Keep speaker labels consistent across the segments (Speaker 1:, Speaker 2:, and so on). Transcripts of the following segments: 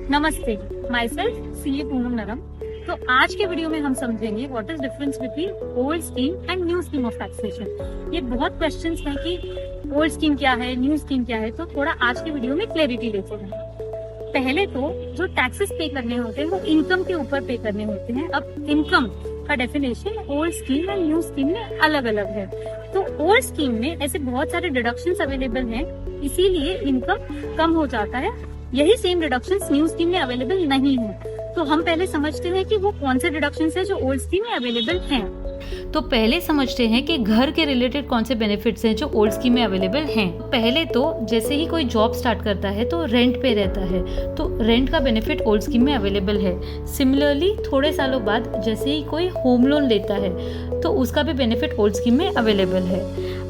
Speaker 1: नमस्ते, my self CA Poonam नरम। तो आज के वीडियो में हम समझेंगे what is difference between old scheme and new scheme of taxation. ये बहुत क्वेश्चंस हैं कि ओल्ड स्कीम क्या है, न्यू स्कीम क्या है, तो थोड़ा आज के वीडियो में क्लैरिटी लेते हैं। पहले तो जो टैक्सेस पे करने होते हैं वो इनकम के ऊपर पे करने होते हैं। अब इनकम का definition old scheme and new scheme में अलग अलग है। तो ओल्ड स्कीम में ऐसे बहुत सारे डिडक्शंस अवेलेबल हैं, इसीलिए इनकम कम हो जाता है। यही सेम डिडक्शंस न्यू स्कीम में अवेलेबल नहीं है। तो हम पहले समझते हैं कि वो कौन से डिडक्शंस है जो ओल्ड स्कीम में अवेलेबल हैं।
Speaker 2: तो पहले समझते हैं कि घर के रिलेटेड कौन से बेनिफिट्स हैं जो ओल्ड स्कीम में अवेलेबल हैं। पहले तो जैसे ही कोई जॉब स्टार्ट करता है तो रेंट पे रहता है, तो रेंट का बेनिफिट ओल्ड स्कीम में अवेलेबल है। सिमिलरली थोड़े सालों बाद जैसे ही कोई होम लोन लेता है तो उसका भी बेनिफिट ओल्ड स्कीम में अवेलेबल है।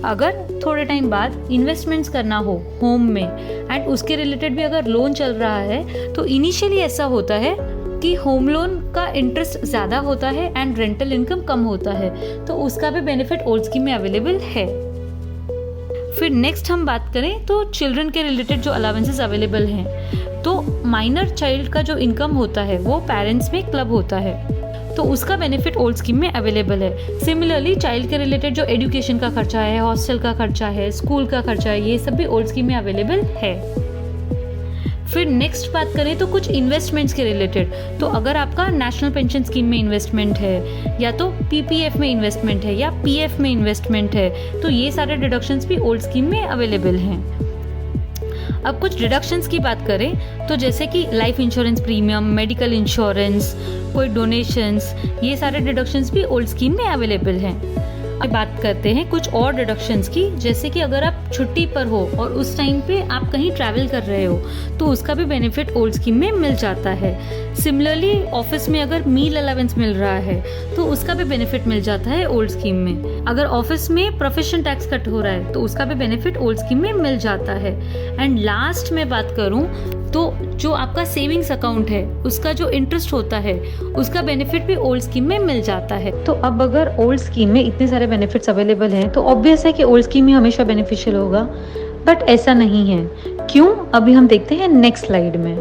Speaker 2: अगर थोड़े टाइम बाद इन्वेस्टमेंट्स करना हो होम में एंड उसके रिलेटेड भी अगर लोन चल रहा है तो इनिशियली ऐसा होता है कि होम लोन का इंटरेस्ट ज़्यादा होता है एंड रेंटल इनकम कम होता है, तो उसका भी बेनिफिट ओल्ड स्कीम में अवेलेबल है। फिर नेक्स्ट हम बात करें तो चिल्ड्रन के रिलेटेड जो अलाउंसेस अवेलेबल हैं, तो माइनर चाइल्ड का जो इनकम होता है वो पेरेंट्स में क्लब होता है, तो उसका बेनिफिट ओल्ड स्कीम में अवेलेबल है। सिमिलरली चाइल्ड के रिलेटेड जो एजुकेशन का खर्चा है, हॉस्टल का खर्चा है, स्कूल का खर्चा है, ये सब भी ओल्ड स्कीम में अवेलेबल है। फिर नेक्स्ट बात करें तो कुछ इन्वेस्टमेंट्स के रिलेटेड, तो अगर आपका नेशनल पेंशन स्कीम में इन्वेस्टमेंट है या तो पीपीएफ में इन्वेस्टमेंट है या पीएफ में इन्वेस्टमेंट है, तो ये सारे डिडक्शंस भी ओल्ड स्कीम में अवेलेबल हैं। अब कुछ डिडक्शंस की बात करें तो जैसे कि life insurance premium, medical insurance, कोई डोनेशंस, ये सारे डिडक्शंस भी ओल्ड स्कीम में अवेलेबल हैं। अब बात करते हैं कुछ और डिडक्शंस की, जैसे कि अगर आप छुट्टी पर हो और उस टाइम पे आप कहीं ट्रैवल कर रहे हो तो उसका भी बेनिफिट ओल्ड स्कीम में मिल जाता है। सिमिलरली ऑफिस में अगर मील अलाउंस मिल रहा है तो उसका भी बेनिफिट मिल जाता है ओल्ड स्कीम में। अगर ऑफिस में प्रोफेशन टैक्स कट हो रहा है तो उसका भी बेनिफिट ओल्ड स्कीम में मिल जाता है। एंड लास्ट में बात करूं तो जो आपका सेविंग्स अकाउंट है उसका जो इंटरेस्ट होता है उसका बेनिफिट भी ओल्ड स्कीम में मिल जाता है।
Speaker 3: तो अब अगर ओल्ड स्कीम में इतने सारे बेनिफिट्स अवेलेबल हैं तो ऑब्वियस है कि ओल्ड स्कीम ही हमेशा बेनिफिशियल होगा, बट ऐसा नहीं है। क्यों? अभी हम देखते हैं नेक्स्ट स्लाइड में।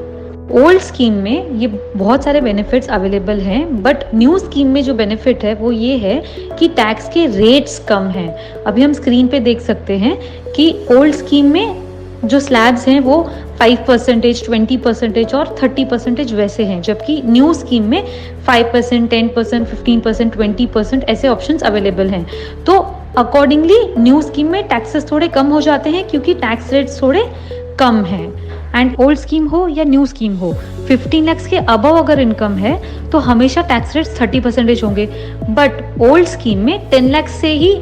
Speaker 3: ओल्ड स्कीम में ये बहुत सारे बेनिफिट्स अवेलेबल हैं, बट न्यू स्कीम में जो बेनिफिट है वो ये है कि टैक्स के रेट्स कम हैं। अभी हम स्क्रीन पे देख सकते हैं कि ओल्ड स्कीम में जो स्लैब्स हैं वो 5%, 20% और 30% वैसे हैं, जबकि न्यू स्कीम में 5%, 10%, 15%, 20% ऐसे ऑप्शंस अवेलेबल हैं। तो अकॉर्डिंगली न्यू स्कीम में टैक्सेस थोड़े कम हो जाते हैं क्योंकि टैक्स रेट्स थोड़े कम हैं। एंड ओल्ड स्कीम हो या न्यू स्कीम हो, 15 लाख के अबव अगर इनकम है तो हमेशा टैक्स रेट्स 30% होंगे, बट ओल्ड स्कीम में 10 लाख से ही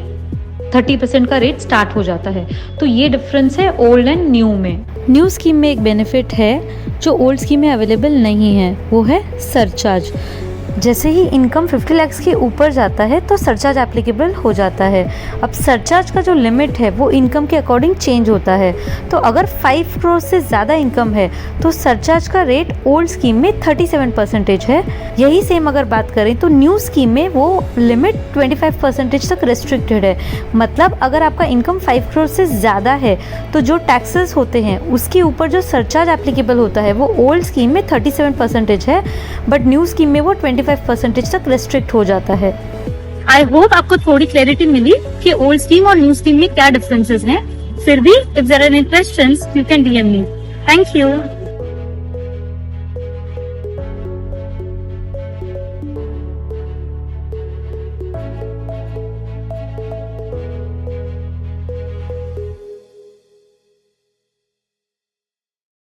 Speaker 3: 30% का रेट स्टार्ट हो जाता है। तो ये डिफरेंस है ओल्ड एंड न्यू में।
Speaker 2: न्यू स्कीम में एक बेनिफिट है जो ओल्ड स्कीम में अवेलेबल नहीं है, वो है सरचार्ज। जैसे ही इनकम 50 लाख के ऊपर जाता है तो सरचार्ज एप्लीकेबल हो जाता है। अब सरचार्ज का जो लिमिट है वो इनकम के अकॉर्डिंग चेंज होता है। तो अगर 5 करोड़ से ज़्यादा इनकम है तो सरचार्ज का रेट ओल्ड स्कीम में 37% है। यही सेम अगर बात करें तो न्यू स्कीम में वो लिमिट 25% तक रेस्ट्रिक्टेड है। मतलब अगर आपका इनकम 5 करोड़ से ज़्यादा है तो जो टैक्सेस होते हैं उसके ऊपर जो सरचार्ज एप्लीकेबल होता है वो ओल्ड स्कीम में 37% है, बट न्यू स्कीम में वो 25% तक रेस्ट्रिक्ट हो जाता है।
Speaker 1: आई होप आपको थोड़ी क्लैरिटी मिली कि ओल्ड स्कीम और न्यू स्कीम में क्या डिफरेंसेस हैं। फिर भी if there are any questions you can DM me. Thank you.